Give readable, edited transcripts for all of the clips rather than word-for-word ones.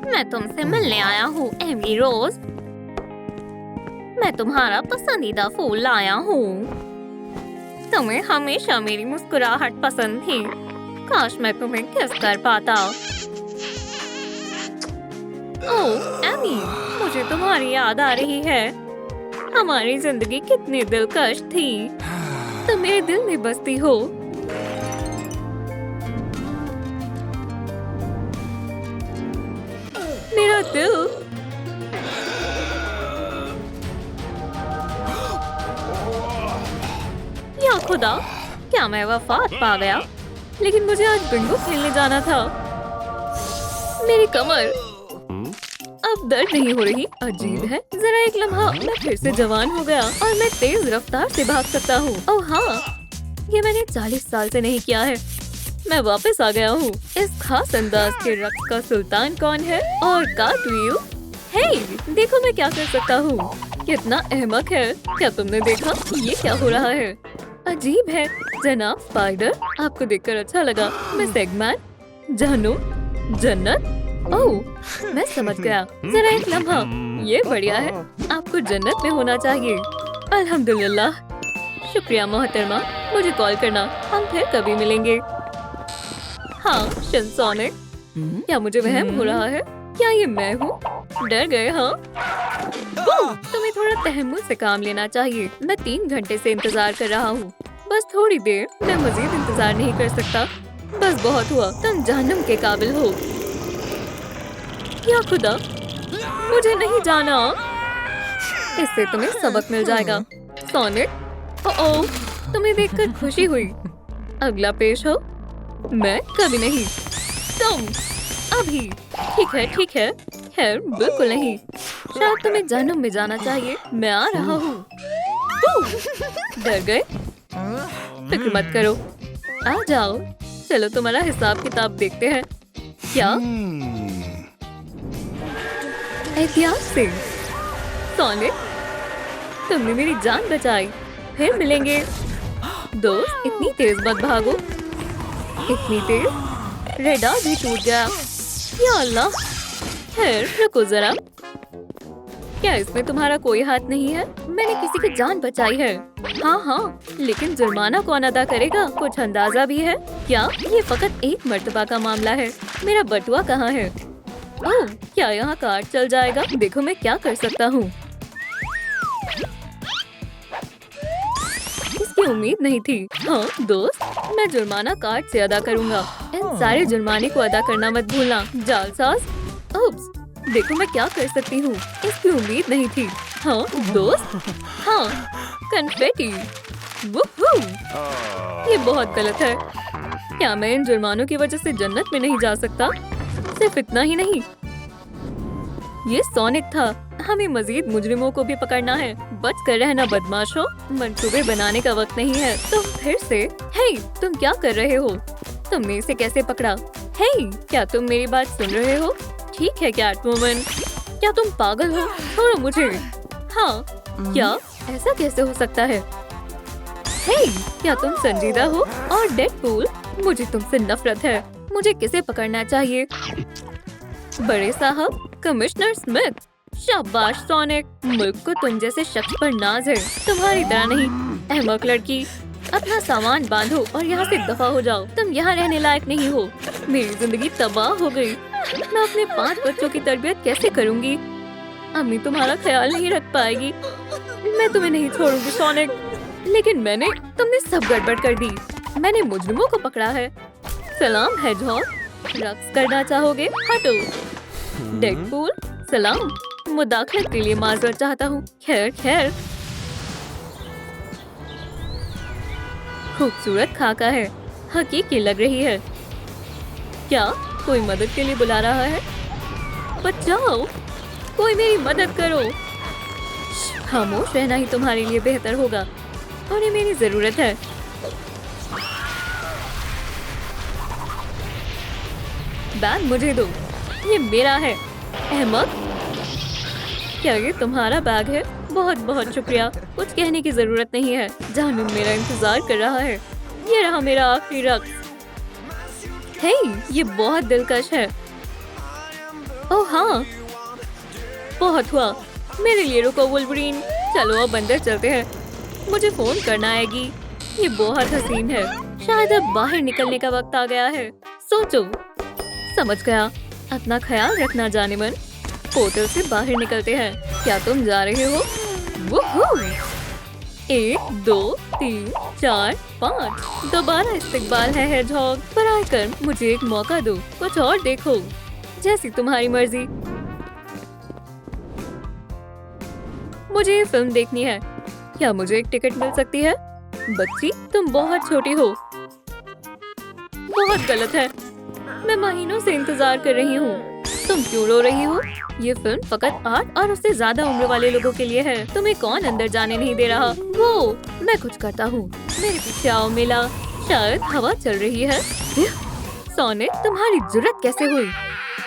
मैं तुमसे मिलने आया हूँ एमी रोज। मैं तुम्हारा पसंदीदा फूल लाया हूँ। तुम्हें हमेशा मेरी मुस्कुराहट पसंद थी। काश मैं तुम्हें किस कर पाता। ओह एमी, मुझे तुम्हारी याद आ रही है। हमारी जिंदगी कितनी दिलकश थी। तुम मेरे दिल में बसती हो। मेरा दिल। या खुदा, क्या मैं वफात पा गया? लेकिन मुझे आज बिंगो खेलने जाना था। मेरी कमर अब दर्द नहीं हो रही। अजीब है। जरा एक लम्हा मैं फिर से जवान हो गया और मैं तेज रफ्तार से भाग सकता हूँ। ओह हाँ, ये मैंने 40 साल से नहीं किया है। मैं वापस आ गया हूँ। इस खास अंदाज के रक्स का सुल्तान कौन है? और कार्टव्हील। हे, देखो मैं क्या कर सकता हूँ। कितना अहमक है। क्या तुमने देखा? ये क्या हो रहा है? अजीब है। जनाब स्पाइडर, आपको देखकर अच्छा लगा। मिस एगमैन, जहन्नुम, जन्नत। ओह, मैं समझ गया। जरा एक लम्हा। ये बढ़िया है। आपको जन्नत में होना चाहिए। अल्हम्दुलिल्लाह। शुक्रिया मोहतरमा। मुझे कॉल करना। हम फिर कभी मिलेंगे। हाँ सोनिक, क्या मुझे वहम हो रहा है? क्या ये मैं हूँ? डर गए हाँ? तुम्हें थोड़ा तहम्मुल से काम लेना चाहिए। मैं 3 घंटे से इंतजार कर रहा हूँ। बस थोड़ी देर। मैं मजीद इंतजार नहीं कर सकता। बस बहुत हुआ। तुम जहन्नुम के काबिल हो। या खुदा, मुझे नहीं जाना। इससे तुम्हें सबक मिल जाएगा। सोनिक, ओह, तुम्हें देखकर खुशी हुई। अगला पेश हो। मैं कभी नहीं। तुम अभी। ठीक है। खैर बिल्कुल नहीं। शायद तुम्हें जहन्नुम में जाना चाहिए। मैं आ रहा हूँ। डर गए? फिक्र मत करो। आ जाओ। चलो तुम्हारा हिसाब किताब देखते हैं। क्या? एहतियात से। सोनिक, तुमने मेरी जान बचाई। फिर मिलेंगे। दोस्त, इतनी तेज मत भागो। इतनी तेज? रेडार भी टूट गया। या अल्लाह। खैर रुको जरा। क्या इसमें तुम्हारा कोई हाथ नहीं है? मैंने किसी की जान बचाई है। हाँ, लेकिन जुर्माना कौन अदा करेगा? कुछ अंदाजा भी है क्या? ये फकत एक मर्तबा का मामला है। मेरा बटुआ कहाँ है? ओह, क्या यहाँ कार्ड चल जाएगा? देखो मैं क्या कर सकता हूँ। इसकी उम्मीद नहीं थी। हाँ दोस्त, मैं जुर्माना कार्ड से अदा करूँगा। इन सारे जुर्माने को अदा करना मत भूलना, जालसाज। उप्स, देखो मैं क्या कर सकती हूँ। इसकी उम्मीद नहीं थी। हाँ दोस्त। हाँ, कन्फेटी। वुहू। ये बहुत गलत है। क्या मैं इन जुर्मानों की वजह से जन्नत में नहीं जा सकता? सिर्फ इतना ही नहीं, ये सोनिक था। हमें मजीद मुजरिमों को भी पकड़ना है। बच कर रहना बदमाशों। मंसूबे बनाने का वक्त नहीं है। तुम फिर से। हे, तुम क्या कर रहे हो? तुमने इसे कैसे पकड़ा? हे, क्या तुम मेरी बात सुन रहे हो? ठीक है कैटवुमन, क्या तुम पागल हो? छोड़ो मुझे। हाँ, क्या ऐसा कैसे हो सकता है? हे, क्या तुम संजीदा हो? और डेडपूल, मुझे तुमसे नफरत है। मुझे किसे पकड़ना चाहिए? बड़े साहब, कमिश्नर स्मिथ। शाबाश सोनिक, मुल्क को तुम जैसे शख्स पर नाज है। तुम्हारी तरह नहीं। अहमक लड़की, अपना सामान बांधो और यहाँ से दफा हो जाओ। तुम यहाँ रहने लायक नहीं हो। मेरी जिंदगी तबाह हो गई। मैं अपने 5 बच्चों की तरबियत कैसे करूँगी? अम्मी तुम्हारा ख्याल नहीं रख पाएगी। मैं तुम्हें नहीं छोड़ूंगी सोनिक। लेकिन तुमने सब गड़बड़ कर दी। मैंने मुजरिमों को पकड़ा है। सलाम हेडहॉग, रक्स करना चाहोगे? हटो। डेडपूल, सलाम। मुदाखलत के लिए माजरत चाहता हूँ। खैर। खूबसूरत खाका है। हकीकी लग रही है। क्या कोई मदद के लिए बुला रहा है? बचाओ, कोई मेरी मदद करो। खामोश रहना ही तुम्हारे लिए बेहतर होगा। उन्हें मेरी जरूरत है। बैग मुझे दो, ये मेरा है। अहमक, क्या ये तुम्हारा बैग है? बहुत बहुत शुक्रिया। कुछ कहने की जरूरत नहीं है। जहन्नुम मेरा इंतजार कर रहा है। ये रहा मेरा आखिरी रक्स। हे, ये बहुत दिलकश है। ओह हाँ, बहुत हुआ। मेरे लिए रुको वुल्वरीन। चलो अब अंदर चलते हैं, मुझे फोन करना आएगी। ये बहुत हसीन है। शायद अब बाहर निकलने का वक्त आ गया है। सोचो। समझ गया। अपना ख्याल रखना जाने मन। पोर्टल से बाहर निकलते हैं। क्या तुम जा रहे हो? वूहू! 1 2 3 4 5। दोबारा इस्तकबाल है हेडहॉग। पर आकर मुझे एक मौका दो, कुछ और देखो। जैसी तुम्हारी मर्जी। मुझे ये फिल्म देखनी है। क्या मुझे एक टिकट मिल सकती है? बच्ची, तुम बहुत छोटी हो। बहुत गलत है। मैं महीनों से इंतजार कर रही हूँ। तुम क्यों रो रही हो? ये फिल्म फकत 8 और उससे ज्यादा उम्र वाले लोगों के लिए है। तुम्हें कौन अंदर जाने नहीं दे रहा? वो मैं कुछ करता हूँ। मेरे पीछे आओ मिला। शायद हवा चल रही है। सोनिक, तुम्हारी जुर्रत कैसे हुई?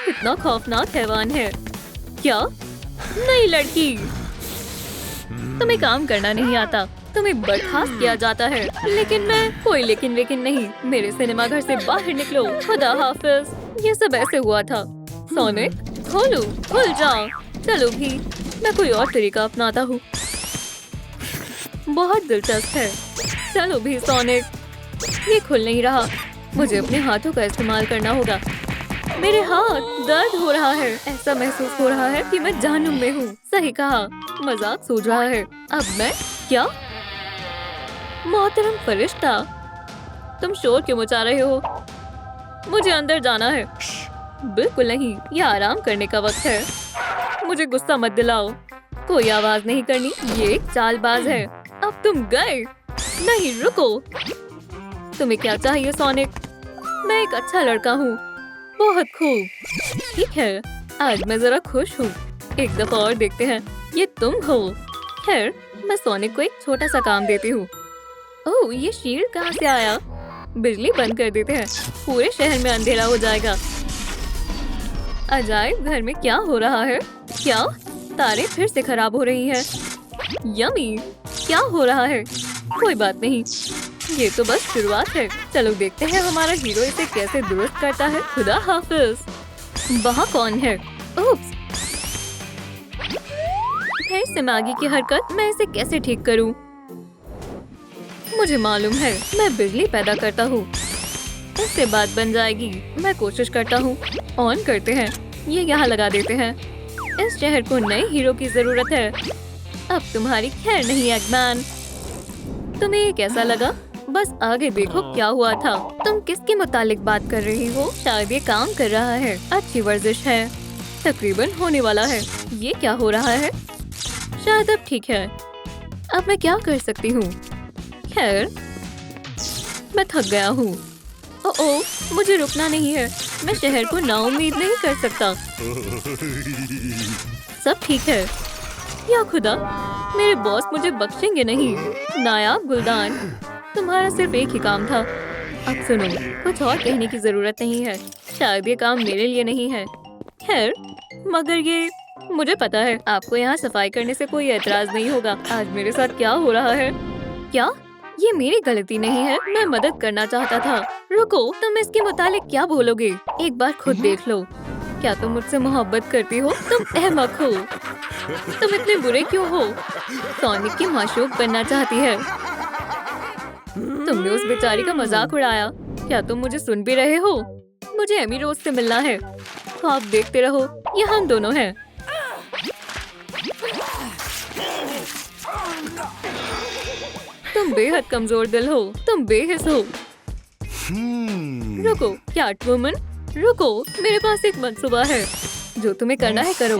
इतना खौफनाक हैवान है। क्या? नहीं लड़की, तुम्हें काम करना नहीं आता। तुम्हें बर्खास्त किया जाता है। लेकिन मैं कोई लेकिन नहीं। मेरे सिनेमा घर से बाहर निकलो। खुदा हाफिज। ये सब ऐसे हुआ था। सोनिक, खोलो, खुल जाओ। चलो भी, मैं कोई और तरीका अपनाता हूँ। बहुत दिलचस्प है। चलो भी सोनिक। ये खुल नहीं रहा। मुझे अपने हाथों का इस्तेमाल करना होगा। मेरे हाथ दर्द हो रहा है। ऐसा महसूस हो रहा है कि मैं जहन्नुम में हूँ। सही कहा, मजाक सूझ रहा है। अब मैं क्या? मोहतरम फरिश्ता, तुम शोर क्यों मचा रहे हो? मुझे अंदर जाना है। बिल्कुल नहीं, यह आराम करने का वक्त है। मुझे गुस्सा मत दिलाओ। कोई आवाज नहीं करनी। ये एक चालबाज है। अब तुम गए। नहीं, रुको। तुम्हें क्या चाहिए सोनिक? मैं एक अच्छा लड़का हूँ। बहुत खूब। ठीक है, आज मैं जरा खुश हूँ। एक दफा और देखते हैं। ये तुम हो? खैर, मैं सोनिक को एक छोटा सा काम देती हूँ। ओह, ये शील्ड कहाँ से आया? बिजली बंद कर देते हैं। पूरे शहर में अंधेरा हो जाएगा। अजायब घर में क्या हो रहा है? क्या? तारें फिर से खराब हो रही हैं। यमी, क्या हो रहा है? कोई बात नहीं, ये तो बस शुरुआत है। चलो देखते हैं हमारा हीरो इसे कैसे दुरुस्त करता है। खुदा हाफिज। वहाँ कौन है? ओप्स, फिर से मैगी की हरकत। मैं इसे कैसे ठीक करूं? मुझे मालूम है, मैं बिजली पैदा करता हूँ। इससे बात बन जाएगी। मैं कोशिश करता हूँ। ऑन करते हैं। ये यहाँ लगा देते हैं। इस शहर को नए हीरो की जरूरत है। अब तुम्हारी खैर नहीं एगमैन। तुम्हें ये कैसा लगा? बस आगे देखो क्या हुआ था। तुम किसके मुतालिक बात कर रही हो? शायद ये काम कर रहा है। अच्छी वर्जिश है। तकरीबन होने वाला है। ये क्या हो रहा है? शायद अब ठीक है। अब मैं क्या कर सकती हूँ? खैर, मैं थक गया हूँ। ओह, मुझे रुकना नहीं है। मैं शहर को नाउम्मीद नहीं कर सकता। सब ठीक है। या खुदा, मेरे बॉस मुझे बख्शेंगे नहीं। नायाब गुलदान, तुम्हारा सिर्फ एक ही काम था। अब सुनो, कुछ और कहने की जरूरत नहीं है। शायद ये काम मेरे लिए नहीं है। खैर, मगर ये मुझे पता है आपको यहाँ सफाई करने से कोई एतराज नहीं होगा। आज मेरे साथ क्या हो रहा है? क्या? ये मेरी गलती नहीं है। मैं मदद करना चाहता था। रुको, तुम इसके मुतालिक क्या बोलोगे? एक बार खुद देख लो। क्या तुम मुझसे मोहब्बत करती हो? तुम अहमक हो। तुम इतने बुरे क्यों हो? सोनिक की माशूक बनना चाहती है। तुमने उस बेचारी का मजाक उड़ाया। क्या तुम मुझे सुन भी रहे हो? मुझे एमी रोज से मिलना है। तो आप देखते रहो, ये हम दोनों हैं। तुम बेहद कमजोर दिल हो। तुम बेहिस हो। रुको, कैटवुमन, रुको। मेरे पास एक मंसूबा है। जो तुम्हें करना है करो।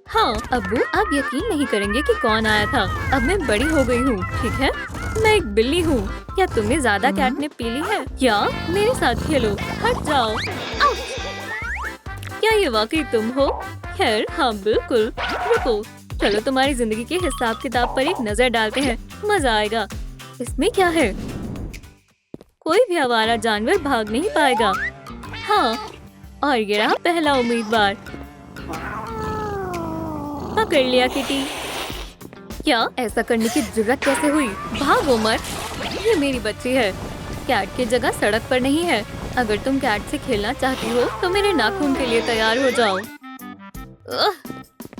हाँ अब्बू, आप यकीन नहीं करेंगे कि कौन आया था। अब मैं बड़ी हो गई हूँ, ठीक है? मैं एक बिल्ली हूँ। क्या तुमने ज्यादा कैटनिप पी ली है? क्या? मेरे साथ खेलो। हट जाओ। क्या ये वाकई तुम हो? खैर, हाँ बिल्कुल। रुको, चलो तुम्हारी जिंदगी के हिसाब किताब पर एक नजर डालते हैं। मजा आएगा। इसमें क्या है? कोई भी आवारा जानवर भाग नहीं पाएगा। हाँ, और ये रहा पहला उम्मीदवार। पकड़ लिया किटी। क्या? ऐसा करने की जुर्रत कैसे हुई? भागो मत। ये मेरी बच्ची है। कैट की जगह सड़क पर नहीं है। अगर तुम कैट से खेलना चाहती हो तो मेरे नाखून के लिए तैयार हो जाओ।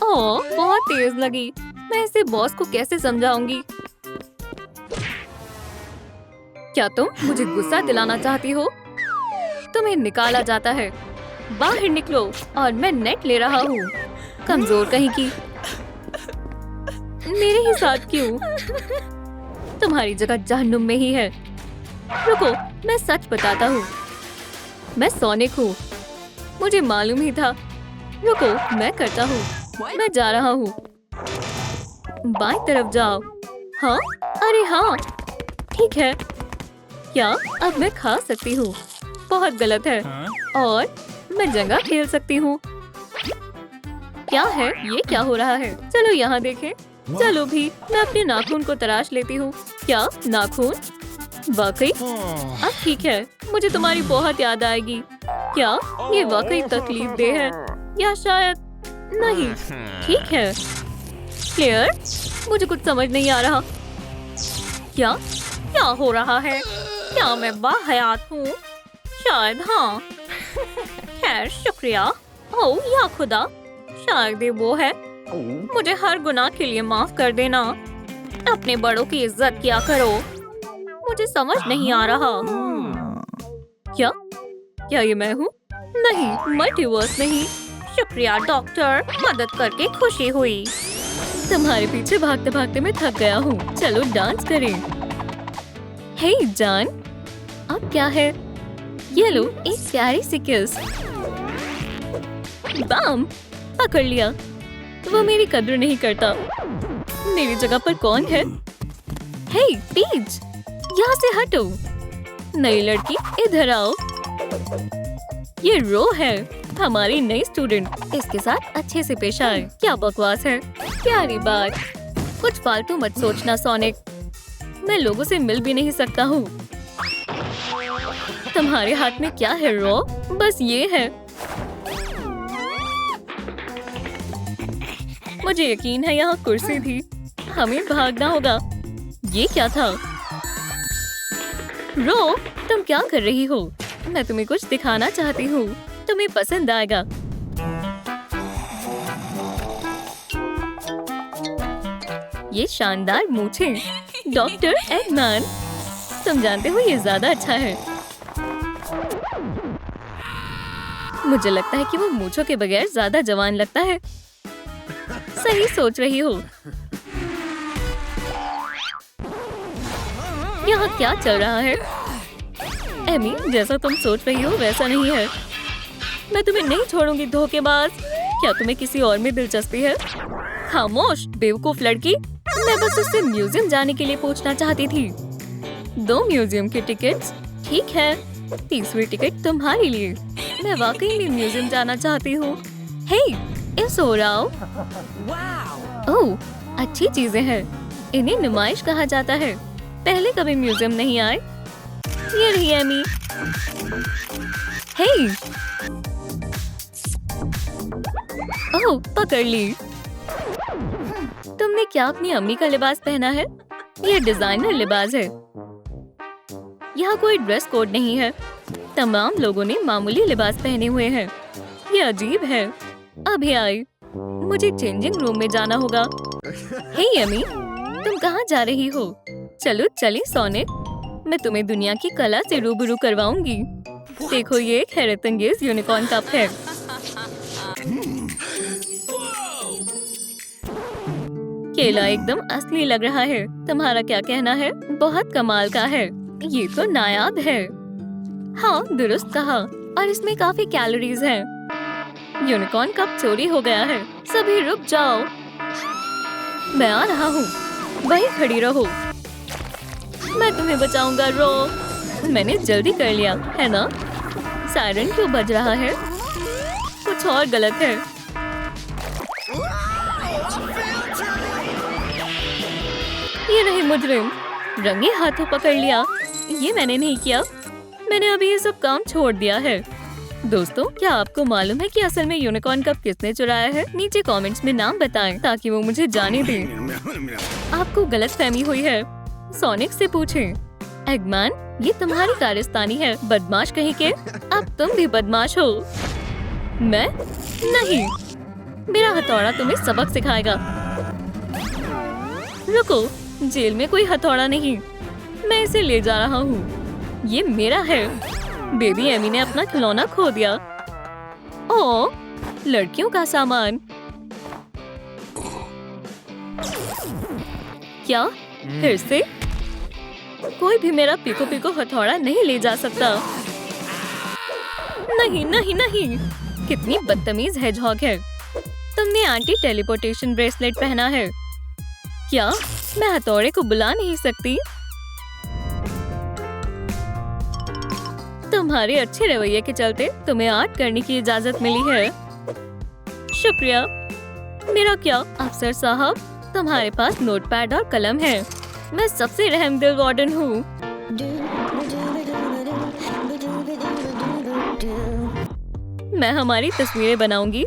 ओह, बहुत तेज लगी। मैं इसे बॉस को कैसे समझाऊंगी? क्या तुम मुझे गुस्सा दिलाना चाहती हो? तुम्हें निकाला जाता है। बाहर निकलो और मैं नेट ले रहा हूँ। कमजोर कहीं की। मेरे ही साथ क्यों? तुम्हारी जगह जहन्नुम में ही है। रुको, मैं सच बताता हूँ। मैं सोनिक हूँ। मुझे मालूम ही था। रुको, मैं करता हूँ। मैं जा रहा हूँ। बाईं तरफ जाओ। हाँ, अरे हाँ, ठीक है। क्या अब मैं खा सकती हूँ? बहुत गलत है। और मैं जंगा खेल सकती हूँ। क्या है ये? क्या हो रहा है? चलो यहाँ देखें। चलो भी, मैं अपने नाखून को तराश लेती हूँ। क्या नाखून? वाकई? अब ठीक है, मुझे तुम्हारी बहुत याद आएगी। क्या ये वाकई तकलीफ दे है या शायद नहीं? ठीक है क्लेयर, मुझे कुछ समझ नहीं आ रहा। क्या क्या हो रहा है? क्या मैं बाहयात हूँ? शायद हाँ। खैर शुक्रिया। ओह या खुदा, शायद ये वो है। मुझे हर गुनाह के लिए माफ कर देना। अपने बड़ों की इज्जत किया करो। मुझे समझ नहीं आ रहा। क्या क्या ये मैं हूँ? नहीं, मल्टीवर्स नहीं। शुक्रिया डॉक्टर, मदद करके खुशी हुई। तुम्हारे पीछे भागते भागते मैं थक गया हूँ। चलो डांस करें। हे जान, अब क्या है? ये लो एक प्यारी सी किस। बाम, पकड़ लिया। वो मेरी कद्र नहीं करता। मेरी जगह पर कौन है? हे पीच, यहाँ से हटो। नई लड़की इधर आओ। ये रो है, हमारी नई स्टूडेंट। इसके साथ अच्छे से पेश आए। क्या बकवास है। प्यारी बात। कुछ फालतू मत सोचना सोनिक। मैं लोगों से मिल भी नहीं सकता हूँ। तुम्हारे हाथ में क्या है रो? बस ये है। मुझे यकीन है यहाँ कुर्सी थी। हमें भागना होगा। ये क्या था? रो, तुम क्या कर रही हो? मैं तुम्हें कुछ दिखाना चाहती हूँ। तुम्हें पसंद आएगा। ये शानदार मूंछें। डॉक्टर एगमैन, तुम जानते हो ये ज्यादा अच्छा है। मुझे लगता है कि वो मूंछों के बगैर ज्यादा जवान लगता है। सही सोच रही हो। यहाँ क्या चल रहा है? एमी, जैसा तुम सोच रही हो वैसा नहीं है। मैं तुम्हें नहीं छोड़ूंगी धोखेबाज। क्या तुम्हें किसी और में दिलचस्पी है? खामोश बेवकूफ लड़की। मैं बस उससे म्यूजियम जाने के लिए पूछना चाहती थी। 2 म्यूजियम की टिकट्स। ठीक है, 30वीं टिकट तुम्हारे लिए। मैं वाकई में म्यूजियम जाना चाहती हूँ। हे, इस हो रहा हो। ओह, अच्छी चीजें हैं। इन्हें नुमाइश कहा जाता है। पहले कभी म्यूजियम नहीं आए। ये रही एमी। हे, ओह, पकड़ ली। तुमने क्या अपनी अम्मी का लिबास पहना है? ये डिजाइनर लिबास है। यहाँ कोई ड्रेस कोड नहीं है। तमाम लोगों ने मामूली लिबास पहने हुए हैं। ये अजीब है। अभी आई। मुझे चेंजिंग रूम में जाना होगा। हे एमी, तुम कहाँ जा रही हो? चलो चलें सोनिक। मैं तुम्हें दुनिया की कला से रूबरू करवाऊंगी। देखो, ये एक हैरतअंगेज यूनिकॉर्न कप है। केला एकदम असली लग रहा है। तुम्हारा क्या कहना है? बहुत कमाल का है। ये तो नायाब है। हाँ, दुरुस्त कहा। और इसमें काफी कैलोरीज हैं। यूनिकॉर्न कप चोरी हो गया है। सभी रुक जाओ। मैं आ रहा हूँ। वहीं खड़ी रहो। मैं तुम्हें बचाऊंगा रो। मैंने जल्दी कर लिया है ना? सायरन क्यों बज रहा है? कुछ और गलत है। ये रही मुजरिम। रंगे हाथों पकड़ लिया। ये मैंने नहीं किया। मैंने अभी ये सब काम छोड़ दिया है। दोस्तों, क्या आपको मालूम है कि असल में यूनिकॉर्न कप किसने चुराया है? नीचे कमेंट्स में नाम बताएं ताकि वो मुझे जाने दें। आपको गलतफहमी हुई है। सोनिक से पूछें। एगमैन, ये तुम्हारी कारस्तानी है, बदमाश कहीं के। अब तुम भी बदमाश हो। मैं नहीं, मेरा हथौड़ा तुम्हें सबक सिखाएगा। रुको, जेल में कोई हथौड़ा नहीं, मैं इसे ले जा रहा हूँ। ये मेरा है। बेबी एमी ने अपना खिलौना खो दिया। ओह, लड़कियों का सामान। क्या फिर से? कोई भी मेरा पीको पीको हथौड़ा नहीं ले जा सकता। नहीं नहीं नहीं, कितनी बदतमीज हेजहॉग है। तुमने एंटी टेलीपोर्टेशन ब्रेसलेट पहना है। क्या मैं हथौड़े को बुला नहीं सकती? तुम्हारे अच्छे रवैये के चलते तुम्हें आर्ट करने की इजाजत मिली है। शुक्रिया। मेरा क्या अफसर साहब, तुम्हारे पास नोटपैड और कलम है। मैं सबसे रहमदिल वार्डन हूँ। मैं हमारी तस्वीरें बनाऊंगी।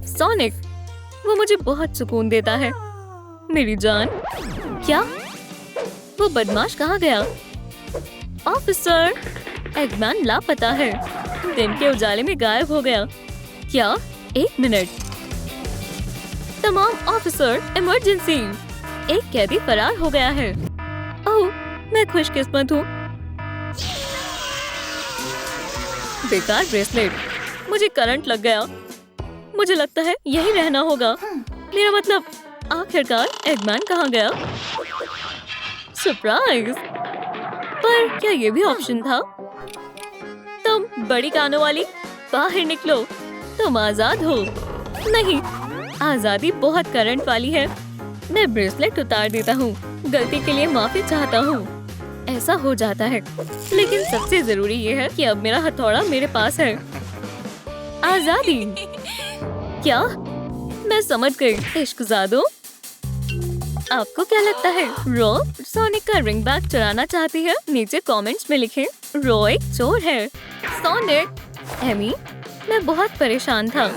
सोनिक, वो मुझे बहुत सुकून देता है। मेरी जान। क्या? वो बदमाश कहाँ गया? ऑफिसर, एगमैन लापता है। दिन के उजाले में गायब हो गया। क्या? 1 मिनट। तमाम ऑफिसर, इमरजेंसी! एक कैदी फरार हो गया है। ओह, मैं खुशकिस्मत हूँ। बेकार ब्रेसलेट, मुझे करंट लग गया। मुझे लगता है यही रहना होगा। मेरा मतलब, आखिरकार एगमैन कहाँ गया? सरप्राइज! पर क्या ये भी ऑप्शन था? तुम बड़ी कानों वाली, बाहर निकलो। तुम आजाद हो। नहीं, आजादी बहुत करंट वाली है। मैं ब्रेसलेट उतार देता हूँ। गलती के लिए माफी चाहता हूँ। ऐसा हो जाता है, लेकिन सबसे जरूरी ये है कि अब मेरा हथौड़ा मेरे पास है। आजादी! क्या? मैं समझ गई। इश्कज़ादों, आपको क्या लगता है रो सोनिक का रिंग बैग चुराना चाहती है? नीचे कमेंट्स में लिखें, रो एक चोर है। सोनिक, एमी, मैं बहुत परेशान था।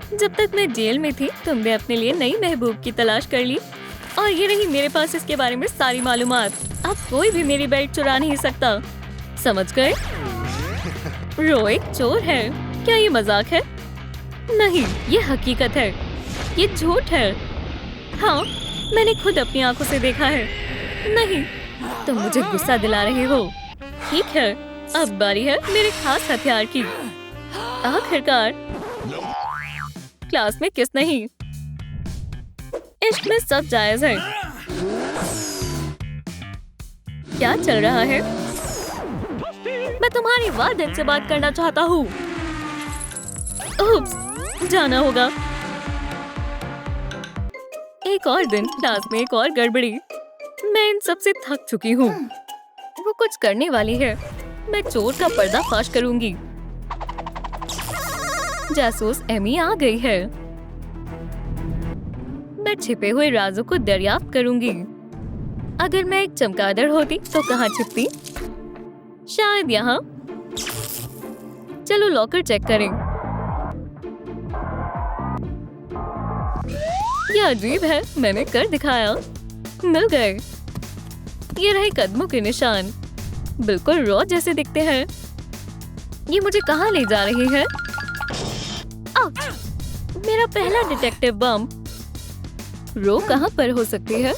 जब तक मैं जेल में थी, तुमने अपने लिए नई महबूब की तलाश कर ली और ये रही मेरे पास इसके बारे में सारी मालूमात। अब कोई भी मेरी बेल्ट चुरा नहीं सकता। समझ गए? रो एक चोर है। क्या ये मजाक है? नहीं, ये हकीकत है। ये झूठ है। हाँ, मैंने खुद अपनी आंखों से देखा है। नहीं, तुम मुझे गुस्सा दिला रहे हो। ठीक है, अब बारी है मेरे खास हथियार की। आखिरकार क्लास में किस नहीं। इश्क में सब जायज है। क्या चल रहा है? मैं तुम्हारी वार्डन से बात करना चाहता हूँ। उप्स, जाना होगा। एक और दिन, क्लास में एक और गड़बड़ी। मैं इन सब से थक चुकी हूँ। वो कुछ करने वाली है। मैं चोर का पर्दाफाश करूंगी। जासूस एमी आ गई है। मैं छिपे हुए राजों को दरियाफ्त करूंगी। अगर मैं एक चमगादड़ होती तो कहाँ छिपती? शायद यहाँ। चलो लॉकर चेक करें। ये अजीब है, मैंने कर दिखाया। मिल गए। ये रहे कदमों के निशान, बिल्कुल रॉ जैसे दिखते हैं। ये मुझे कहाँ ले जा रही है? मेरा पहला डिटेक्टिव बम। रो कहाँ पर हो सकती है?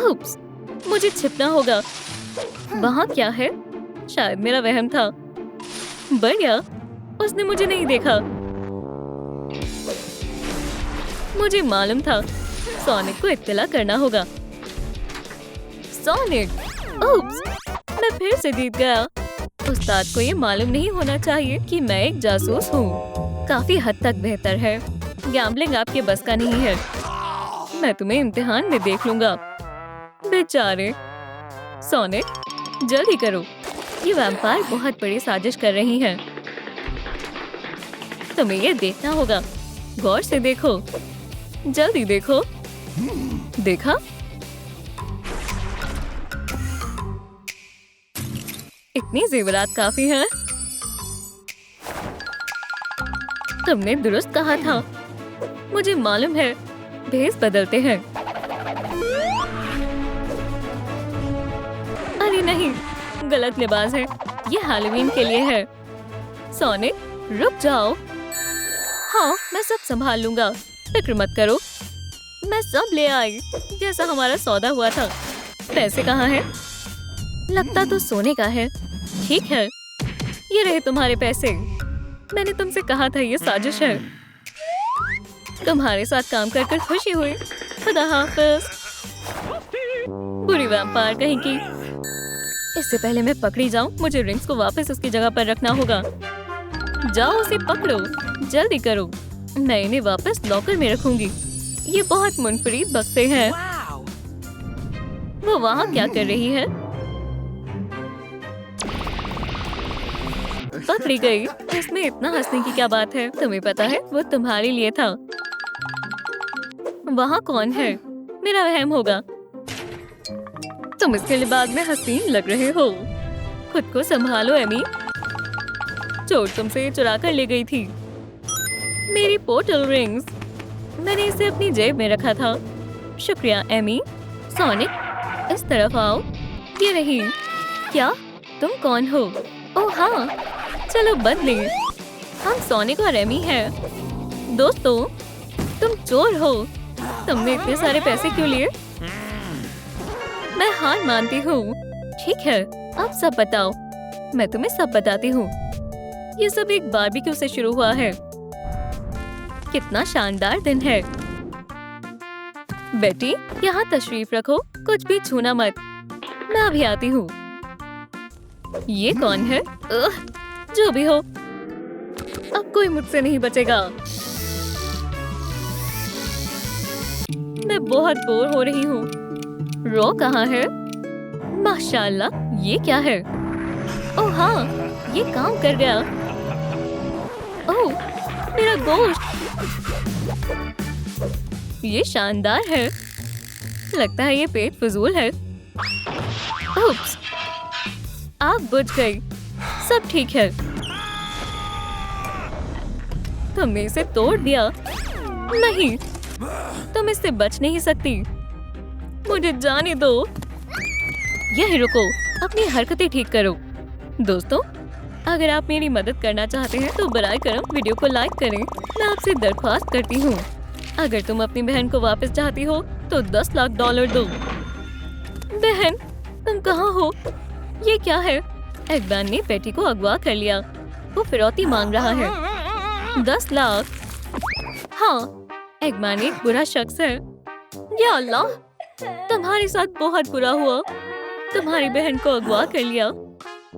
उप्स, मुझे छिपना होगा। वहाँ क्या है? शायद मेरा वहम था। बढ़िया, उसने मुझे नहीं देखा। मुझे मालूम था, सोनिक को इत्तला करना होगा। सोनिक! उप्स, मैं फिर से जीत गया। उस्ताद को ये मालूम नहीं होना चाहिए कि मैं एक जासूस हूँ। काफी हद तक बेहतर है। गैम्बलिंग आपके बस का नहीं है। मैं तुम्हें इम्तिहान में देख लूंगा। बेचारे। सोनिक, जल्दी करो। ये वैम्पायर बहुत बड़ी साजिश कर रही है। तुम्हें ये देखना होगा। गौर से देखो। जल्दी देखो। देखा? इतनी जेवरात काफी है। तुमने दुरुस्त कहा था। मुझे मालूम है, भेस बदलते हैं। नहीं, गलत लिबास है, ये हैलोवीन के लिए है। सोनिक रुक जाओ। हाँ, मैं सब संभाल लूंगा, फिक्र मत करो। मैं सब ले आई जैसा हमारा सौदा हुआ था। पैसे कहाँ हैं? लगता तो सोने का है। ठीक है, ये रहे तुम्हारे पैसे। मैंने तुमसे कहा था ये साजिश है। तुम्हारे साथ काम कर खुशी हुई। खुदा हाफिज। बुरी वैम्पायर कहीं की। इससे पहले मैं पकड़ी जाऊं, मुझे रिंग्स को वापस उसकी जगह पर रखना होगा। जाओ उसे पकड़ो, जल्दी करो। मैं इन्हें वापस लॉकर में रखूंगी। ये बहुत मुनफरीद बक्से हैं। वो वहाँ क्या कर रही है? पकड़ी गई। इसमें इतना हंसने की क्या बात है? तुम्हें पता है वो तुम्हारे लिए था। वहाँ कौन है? मेरा वहम होगा। तुम इसके लिबास में हसीन लग रहे हो। खुद को संभालो एमी। चोर तुमसे चुरा कर ले गई थी। मेरी पोर्टल रिंग्स। मैंने इसे अपनी जेब में रखा था। शुक्रिया एमी। सोनिक इस तरफ आओ। ये रही। क्या तुम कौन हो? ओह हाँ, चलो बदले। हम सोनिक और एमी हैं। दोस्तों, तुम चोर हो। तुमने इतने सारे पैसे क्यों लिए? मैं हार मानती हूँ। ठीक है, अब सब बताओ। मैं तुम्हें सब बताती हूँ। ये सब एक बारबेक्यू से शुरू हुआ है। कितना शानदार दिन है। बेटी, यहाँ तशरीफ रखो, कुछ भी छूना मत। मैं अभी आती हूँ। ये कौन है? जो भी हो, अब कोई मुझसे नहीं बचेगा। मैं बहुत बोर हो रही हूँ। रो कहाँ है? माशाल्लाह, ये क्या है? ओह हाँ, ये काम कर गया। ओह, मेरा गोश्त। ये शानदार है। लगता है ये पेट फजूल है। उप्स, आग बुझ गई। सब ठीक है। तुमने इसे तोड़ दिया। नहीं, तुम इससे बच नहीं सकती। मुझे जाने दो। यहीं रुको, अपनी हरकतें ठीक करो। दोस्तों, अगर आप मेरी मदद करना चाहते हैं तो बराए करम वीडियो को लाइक करें। मैं आपसे दरख्वास्त करती हूँ। अगर तुम अपनी बहन को वापस चाहती हो तो $10 लाख दो। बहन, तुम कहाँ हो? ये क्या है? एगमैन ने बेटी को अगवा कर लिया। वो फिरौती मांग रहा है। 10 लाख। हाँ, एगमैन एक बुरा शख्स है। या अल्लाह, तुम्हारे साथ बहुत बुरा हुआ। तुम्हारी बहन को अगवा कर लिया।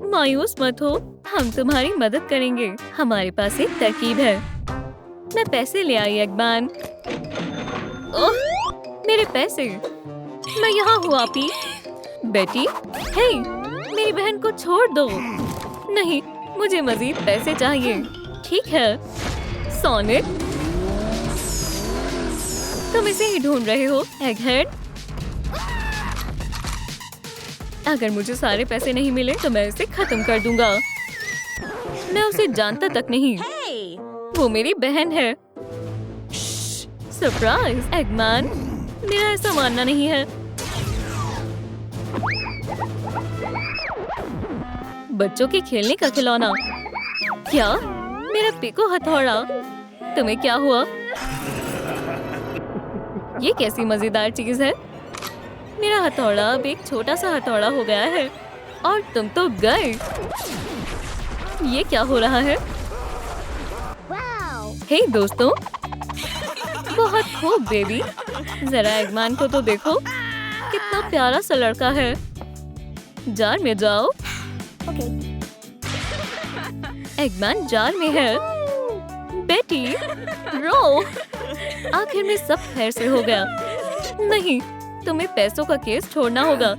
मायूस मत हो, हम तुम्हारी मदद करेंगे। हमारे पास एक तरकीब है। मैं पैसे ले आई एगमैन। ओह, मेरे पैसे। मैं यहाँ हूँ आपी। बेटी, हे, मेरी बहन को छोड़ दो। नहीं, मुझे मजीद पैसे चाहिए। ठीक है, सोनिक। तुम इसे ही ढूंढ रहे हो, एगहेड? अगर मुझे सारे पैसे नहीं मिले तो मैं इसे खत्म कर दूंगा। मैं उसे जानता तक नहीं। वो मेरी बहन है। सरप्राइज, एगमैन। मेरा ऐसा मानना नहीं है। बच्चों के खेलने का खिलौना। क्या? मेरा पिको हथौड़ा। तुम्हें क्या हुआ? ये कैसी मजेदार चीज है? मेरा हथौड़ा अब एक छोटा सा हथौड़ा हो गया है और तुम तो गए। ये क्या हो रहा है? हे दोस्तों, बहुत खूब बेबी। जरा एगमैन को तो देखो, कितना प्यारा सा लड़का है। जार में जाओ। एगमैन जार में है। बेटी, रो। आखिर में सब खैर से हो गया। नहीं, तुम्हें पैसों का केस छोड़ना होगा।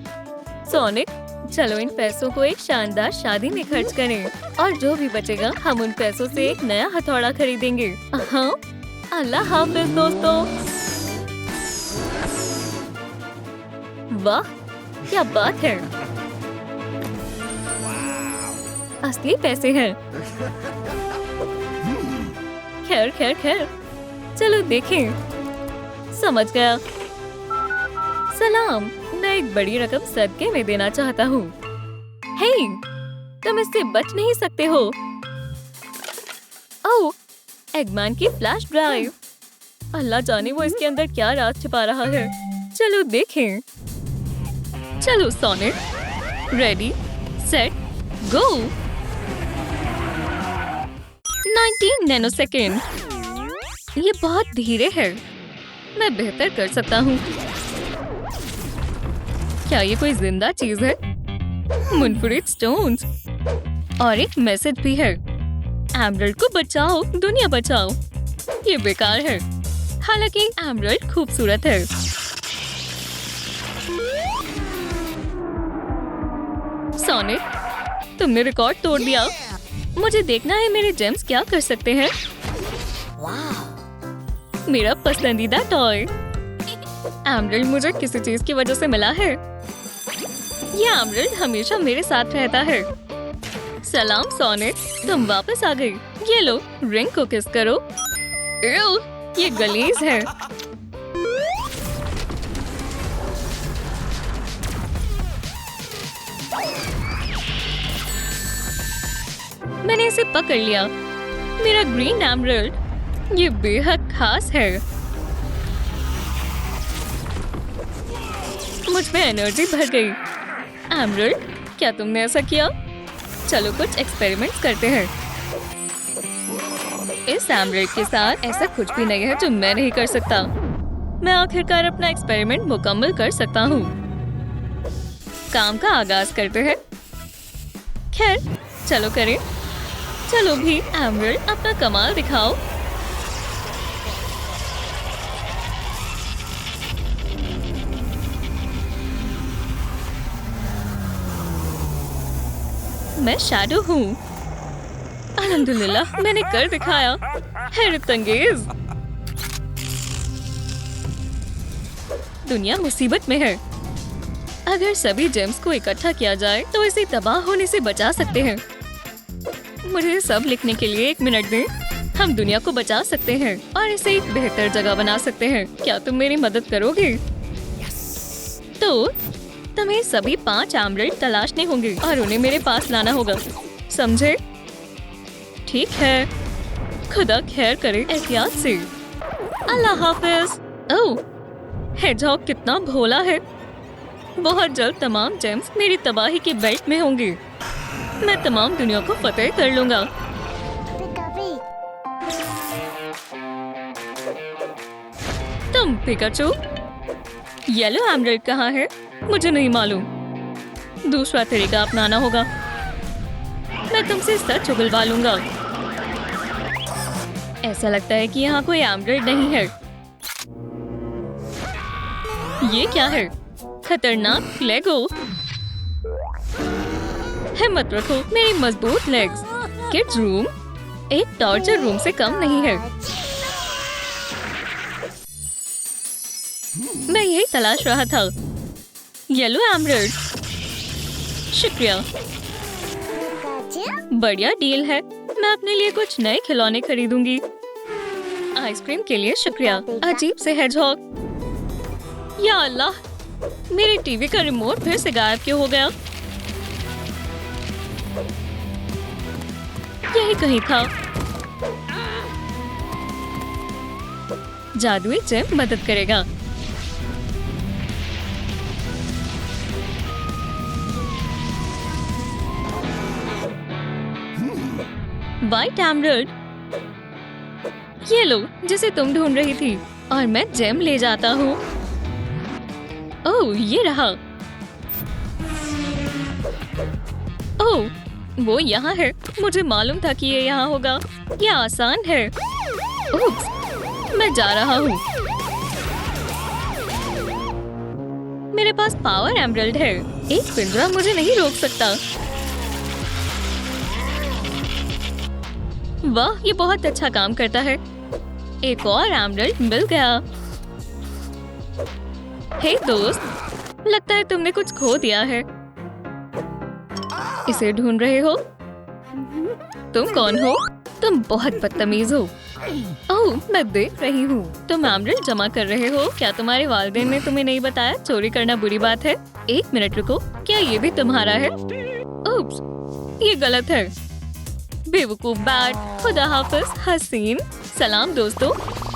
सोनिक, चलो इन पैसों को एक शानदार शादी में खर्च करें और जो भी बचेगा हम उन पैसों से एक नया हथौड़ा खरीदेंगे। हाँ, अल्लाह हाफिज दोस्तों। वाह, क्या बात है। असली पैसे हैं। खैर खैर खैर, चलो देखें। समझ गया। सलाम, मैं एक बड़ी रकम सदके में देना चाहता हूँ। हे, तुम इससे बच नहीं सकते हो। ओह, एगमैन की फ्लैश ड्राइव। अल्लाह जाने वो इसके अंदर क्या राज छिपा रहा है। चलो देखें। चलो sonic, ready set go. 19 nanosecond. ये बहुत धीरे है। मैं बेहतर कर सकता हूँ। क्या ये कोई जिंदा चीज है? मुनफरिद स्टोन्स और एक मैसेज भी है, एमरल्ड को बचाओ, दुनिया बचाओ। ये बेकार है, हालांकि एमरल्ड खूबसूरत है। सोनिक, तुमने रिकॉर्ड तोड़ दिया। मुझे देखना है मेरे जेम्स क्या कर सकते हैं। मेरा पसंदीदा टॉय। एमरल्ड मुझे किसी चीज की वजह से मिला है। ये एमरल्ड हमेशा मेरे साथ रहता है। सलाम सोनिक, तुम वापस आ गई। ये लो, रिंग को किस करो। एव, ये गलीज है। मैंने इसे पकड़ लिया। मेरा ग्रीन एमरल्ड, ये बेहद खास है। मुझ में एनर्जी भर गई। एमरल्ड, क्या तुमने ऐसा किया? चलो कुछ एक्सपेरिमेंट्स करते हैं। इस एमरल्ड के साथ ऐसा कुछ भी नहीं है जो मैं नहीं कर सकता। मैं आखिरकार अपना एक्सपेरिमेंट मुकम्मल कर सकता हूँ। काम का आगाज करते हैं। खैर, चलो करें। चलो भी एमरल्ड, अपना कमाल दिखाओ। मैं शैडो हूँ। अल्हम्दुलिल्लाह, मैंने कर दिखाया। हैरत अंगेज। दुनिया मुसीबत में है। अगर सभी जेम्स को इकट्ठा किया जाए तो इसे तबाह होने से बचा सकते हैं। मुझे सब लिखने के लिए 1 मिनट दें। हम दुनिया को बचा सकते हैं और इसे एक बेहतर जगह बना सकते हैं। क्या तुम मेरी मदद करोगे? तो तुम्हें सभी 5 एमरल्ड तलाशने होंगे और उन्हें मेरे पास लाना होगा, समझे? ठीक है, खुदा खैर करे। एहतियात से। अल्लाह हाफिज। ओह, हेजहॉग कितना भोला है। बहुत जल्द तमाम जेम्स मेरी तबाही के बेल्ट में होंगे। मैं तमाम दुनिया को फतेह कर लूंगा। तुम पिकाचू, येलो एमरल्ड कहाँ है? मुझे नहीं मालूम। दूसरा तरीका अपनाना होगा। मैं तुमसे सच उगलवा लूंगा। ऐसा लगता है कि यहाँ कोई एमरल्ड नहीं है। ये क्या है? खतरनाक लेगो। हिम्मत रखो, मेरी मजबूत लेग्स। किड्स रूम एक टॉर्चर रूम से कम नहीं है। मैं यही तलाश रहा था। येलो एमरल्ड, शुक्रिया। बढ़िया डील है। मैं अपने लिए कुछ नए खिलौने खरीदूंगी। आइसक्रीम के लिए शुक्रिया। अजीब से हेजहॉग। या अल्लाह, मेरे टीवी का रिमोट फिर से गायब क्यों हो गया? यही कहीं था। जादुई जेम मदद करेगा। व्हाइट एमरल्ड, ये लो, जिसे तुम ढूंढ रही थी। और मैं जेम ले जाता हूँ। ओह, ये रहा। ओह, वो यहाँ है। मुझे मालूम था कि ये यहाँ होगा। ये आसान है। उप्स, मैं जा रहा हूँ। मेरे पास पावर एमरल्ड है। एक पिंजरा मुझे नहीं रोक सकता। वाह, ये बहुत अच्छा काम करता है। एक और एमरल्ड मिल गया। हे दोस्त, लगता है तुमने कुछ खो दिया है। इसे ढूंढ रहे हो? तुम कौन हो? तुम बहुत बदतमीज हो। ओह, मैं देख रही हूँ। तुम एमरल्ड जमा कर रहे हो। क्या तुम्हारे वालिदैन ने तुम्हें नहीं बताया चोरी करना बुरी बात है? 1 मिनट रुको, क्या ये भी तुम्हारा है? ओह, ये गलत है। बेवकूफ बैट। खुदा हाफिज हसीन। सलाम दोस्तों,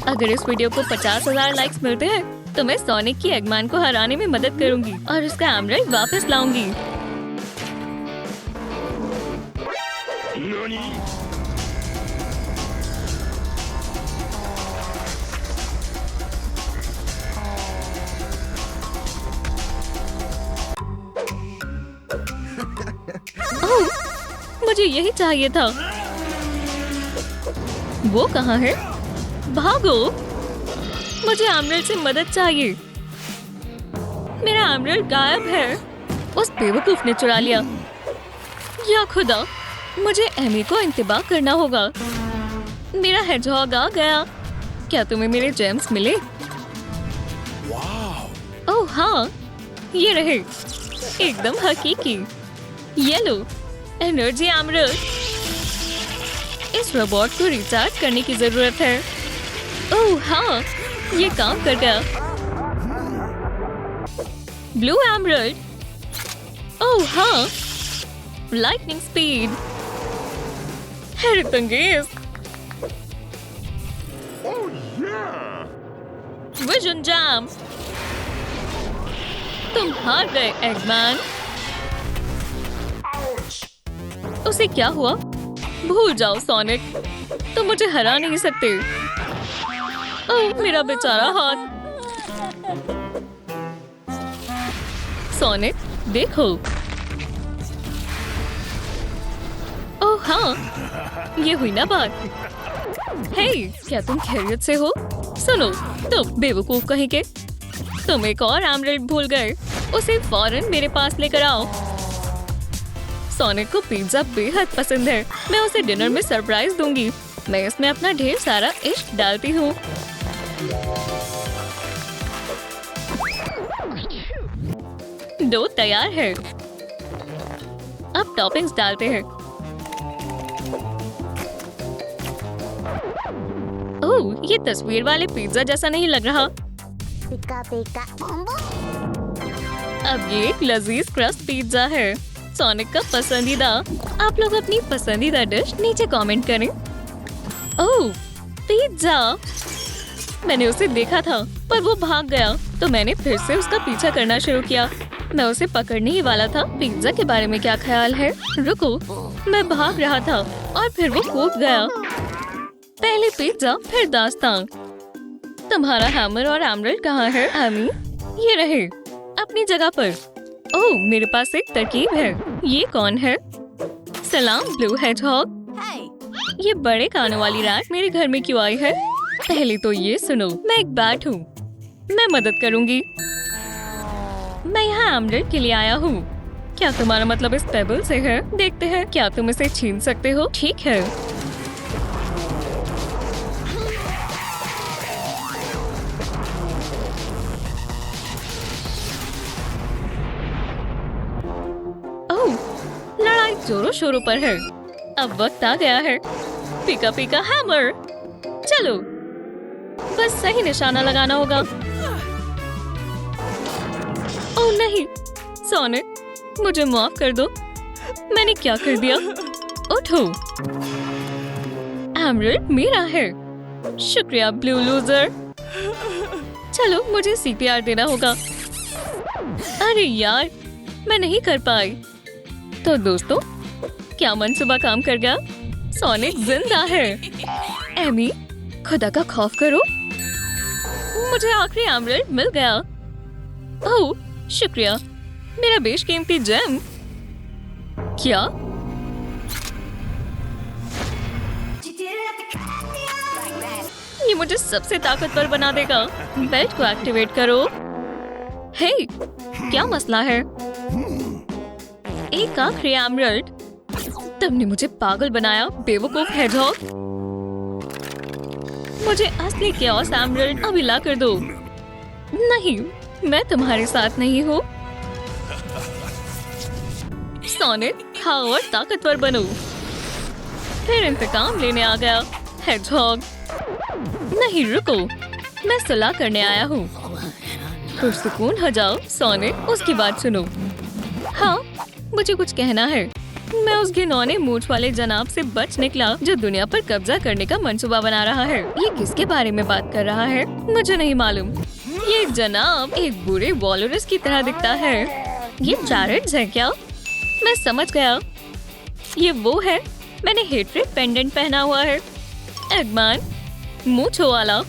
अगर इस वीडियो को 50,000 लाइक्स मिलते हैं तो मैं सोनिक की एगमैन को हराने में मदद करूंगी और उसका एमराल्ड वापस लाऊंगी। ओह, मुझे यही चाहिए था। वो कहाँ है? भागो, मुझे एमराल्ड से मदद चाहिए। मेरा एमराल्ड गायब है। उस बेवकूफ ने चुरा लिया। या खुदा, मुझे एमी को इंतबाह करना होगा। मेरा हेडजहॉग आ गया। क्या तुम्हें मेरे जेम्स मिले? ओह हाँ, ये रहे, एकदम हकीकी। ये लो, एनर्जी एमराल्ड। इस रोबोट को रिचार्ज करने की जरूरत है। ओह हाँ, ये काम कर गया। Blue emerald. ओह हाँ, लाइटनिंग स्पीड। हैरत अंगेज। Vision jam. तुम हार गए एगमैन। उसे क्या हुआ? भूल जाओ सोनिक, तुम मुझे हरा नहीं सकते। ओह मेरा बेचारा हाथ। सोनिक देखो। ओह हाँ, ये हुई ना बात। हे, क्या तुम खैरियत से हो? सुनो, तुम बेवकूफ कहीं के, तुम एक और एमराल्ड भूल गए। उसे फौरन मेरे पास लेकर आओ। सोनिक को पिज्जा बेहद पसंद है। मैं उसे डिनर में सरप्राइज दूंगी। मैं इसमें अपना ढेर सारा इश्क डालती हूँ। डो तैयार है। अब टॉपिंग्स डालते हैं। ओह, ये तस्वीर वाले पिज्जा जैसा नहीं लग रहा। अब ये एक लजीज क्रस्ट पिज्जा है, सोनिक का पसंदीदा। आप लोग अपनी पसंदीदा डिश नीचे कमेंट करें। ओह, पिज्जा। मैंने उसे देखा था पर वो भाग गया, तो मैंने फिर से उसका पीछा करना शुरू किया। मैं उसे पकड़ने ही वाला था। पिज्जा के बारे में क्या ख्याल है? रुको, मैं भाग रहा था और फिर वो कूद गया। पहले पिज्जा फिर दास्तान। तुम्हारा हैमर और एमराल्ड कहाँ है एमी? ये रहे, अपनी जगह पर। ओह, मेरे पास एक तरकीब है। ये कौन है? सलाम ब्लू हेडहॉग। ये बड़े कानों वाली रैट मेरे घर में क्यों आई है? पहले तो ये सुनो, मैं एक बैट हूँ, मैं मदद करूँगी। मैं यहाँ एमराल्ड के लिए आया हूँ। क्या तुम्हारा मतलब इस पेबल से है? देखते हैं क्या तुम इसे छीन सकते हो। ठीक है। लड़ाई जोरों शोरों पर है। अब वक्त आ गया है। पीका पीका हैमर। चलो, बस सही निशाना लगाना होगा। ओह नहीं, सोनिक, मुझे माफ कर दो। मैंने क्या कर दिया? उठो, एमराल्ड मेरा है। शुक्रिया ब्लू लूजर। चलो, मुझे CPR देना होगा। अरे यार, मैं नहीं कर पाई। तो दोस्तों, क्या मंसूबा काम कर गया? सोनिक जिंदा है। एमी, खुदा का खौफ करो, मुझे आखिरी एमराल्ड मिल गया। ओह शुक्रिया, मेरा बेशकीमती जेम। क्या? ये मुझे सबसे ताकतवर बना देगा। बेल्ट को एक्टिवेट करो। हे, क्या मसला है? एक आखिरी एमराल्ड। तुमने मुझे पागल बनाया, बेवकूफ हेडहॉग। मुझे असली केओस एमराल्ड अभी ला कर दो। नहीं, मैं तुम्हारे साथ नहीं हूँ। सोनिक, खाओ और ताकतवर बनो। फिर इंतकाम लेने आ गया हेडहॉग। नहीं रुको, मैं सुलह करने आया हूँ। पुरसुकून हो जाओ सोनिक, उसकी बात सुनो। हाँ, मुझे कुछ कहना है। मैं उस घिनौने मूंछ वाले जनाब से बच निकला जो दुनिया पर कब्जा करने का मंसूबा बना रहा है। ये किसके बारे में बात कर रहा है मुझे नहीं मालूम। ये जनाब एक बुरे वॉलरस की तरह दिखता है। ये चार्ल्स है क्या? मैं समझ गया, ये वो है। मैंने हेट्रेड पेंडेंट पहना हुआ है। एगमैन मूंछों वाला।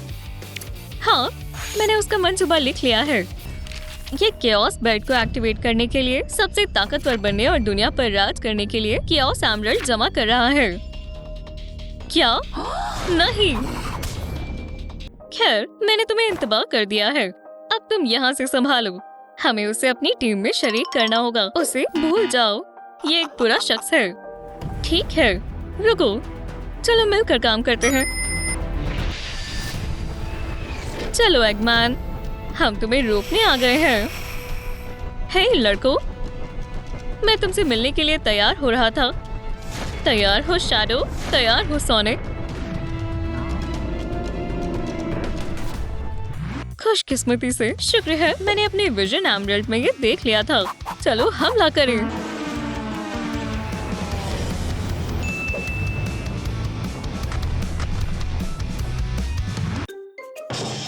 हाँ, मैंने उसका मंसूबा लिख लिया है। ये केओस बेल्ट को एक्टिवेट करने के लिए, सबसे ताकतवर बनने और दुनिया पर राज करने के लिए केओस एमरल्ड जमा कर रहा है। क्या? नहीं। खैर, मैंने तुम्हें इंतबाह कर दिया है। अब तुम यहाँ से संभालो। हमें उसे अपनी टीम में शरीक करना होगा। उसे भूल जाओ, ये एक बुरा शख्स है। ठीक है, रुको, चलो मिलकर काम करते हैं। चलो एगमैन, हम तुम्हें रोकने आ गए हैं। हे लड़कों, मैं तुमसे मिलने के लिए तैयार हो रहा था। तैयार हो शैडो, तैयार हो सोनिक। खुशकिस्मती से शुक्र है मैंने अपने विजन एमरल्ड में ये देख लिया था। चलो हमला करें।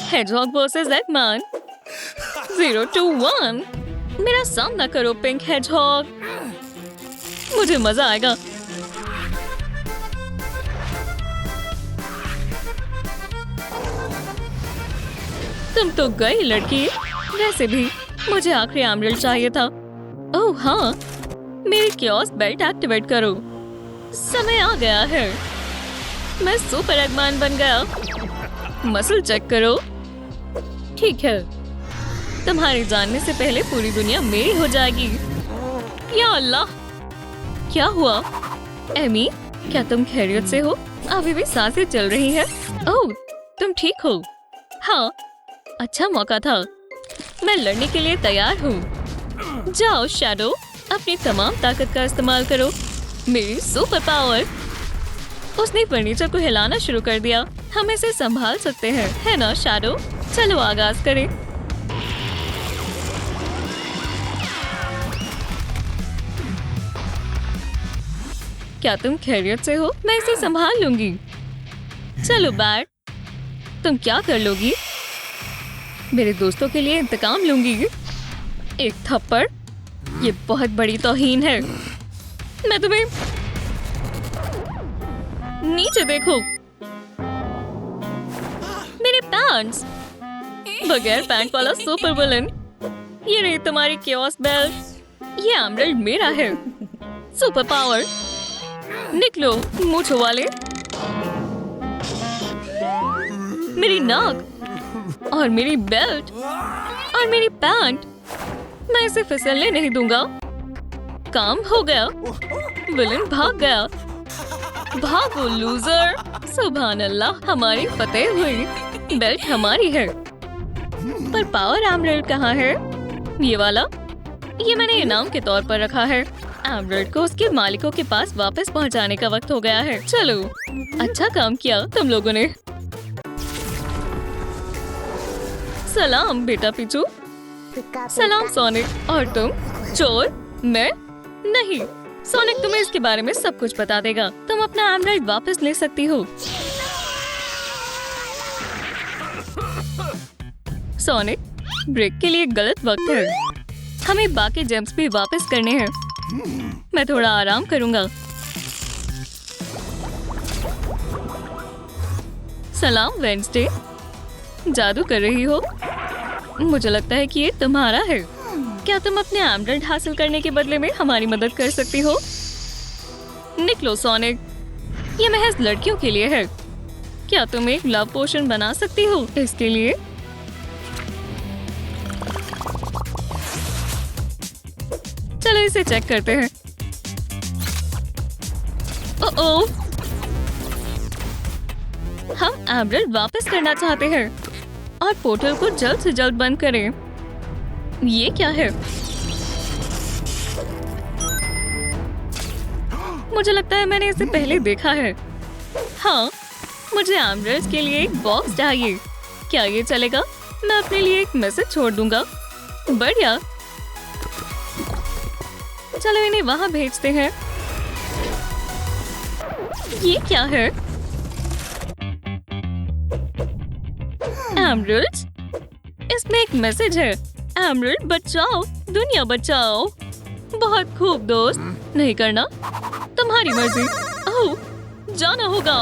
हेडजहॉग वर्सेस एगमैन। 0-1। मेरा सामना करो पिंक हेडजहॉग। मुझे मजा आएगा। तुम तो गई लड़की। वैसे भी मुझे आखिरी एमरल्ड चाहिए था। ओह हाँ, मेरी केओस बेल्ट एक्टिवेट करो। समय आ गया है। मैं सुपर एगमैन बन गया। मसल चेक करो। ठीक है, तुम्हारे जानने से पहले पूरी दुनिया मेरी हो जाएगी। या अल्लाह, क्या हुआ? एमी, क्या तुम खैरियत से हो? अभी भी सांसें चल रही हैं। ओह, तुम ठीक हो? हाँ, अच्छा मौका था। मैं लड़ने के लिए तैयार हूँ। जाओ शैडो, अपनी तमाम ताकत का इस्तेमाल करो। मेरी सुपर पावर। उसने फर्नीचर को हिलाना शुरू कर दिया। हम इसे संभाल सकते हैं, है ना शैडो? चलो आगाज करें। क्या तुम खैरियत से हो? मैं इसे संभाल लूंगी। चलो बैट, तुम क्या कर लोगी? मेरे दोस्तों के लिए इंतकाम लूंगी। एक थप्पड़, ये बहुत बड़ी तौहीन है। मैं तुम्हें, नीचे देखो। मेरे पैंट्स। बगैर पैंट वाला सुपर विलन। ये रही तुम्हारी केओस बेल्ट। ये एमरल्ड मेरा है। Super power. निकलो मूंछों वाले। मेरी नाक और मेरी बेल्ट और मेरी पैंट। मैं इसे फिसलने नहीं दूंगा। काम हो गया। विलन भाग गया। भागो लूजर। सुभान अल्लाह, हमारी फतेह हुई। बेल्ट हमारी है। पर पावर एमरल्ड कहाँ है? ये वाला? ये मैंने इनाम के तौर पर रखा है। एमरल्ड को उसके मालिकों के पास वापस पहुंचाने का वक्त हो गया है। चलो, अच्छा काम किया तुम लोगों ने। सलाम बेटा पिचू। सलाम सोनिक। और तुम? चोर? मैं? नहीं, सोनिक तुम्हें इसके बारे में सब कुछ बता देगा। तुम अपना एमरल्ड वापस ले सकती हो। सोनिक, ब्रेक के लिए गलत वक्त है। हमें बाकी जेम्स भी वापस करने हैं। मैं थोड़ा आराम करूंगा। सलाम वेडनेसडे। जादू कर रही हो? मुझे लगता है कि ये तुम्हारा है। क्या तुम अपने एमरल्ड हासिल करने के बदले में हमारी मदद कर सकती हो? निकलो सोनिक, ये महज लड़कियों के लिए है। क्या तुम एक लव पोशन बना सकती हो इसके लिए? चलो इसे चेक करते हैं। ओह, हम एमरल्ड वापस करना चाहते हैं और पोर्टल को जल्द से जल्द बंद करें। ये क्या है? मुझे लगता है मैंने इसे पहले देखा है। हाँ, मुझे एमरल्ड्स के लिए एक बॉक्स चाहिए। क्या ये चलेगा? मैं अपने लिए एक मैसेज छोड़ दूंगा। बढ़िया, चलो इन्हें वहां भेजते हैं। ये क्या है? एमरल्ड्स? इसमें एक मैसेज है, एमरल्ड बचाओ, दुनिया बचाओ। बहुत खूब दोस्त, नहीं करना, तुम्हारी मर्जी। ओह, जाना होगा।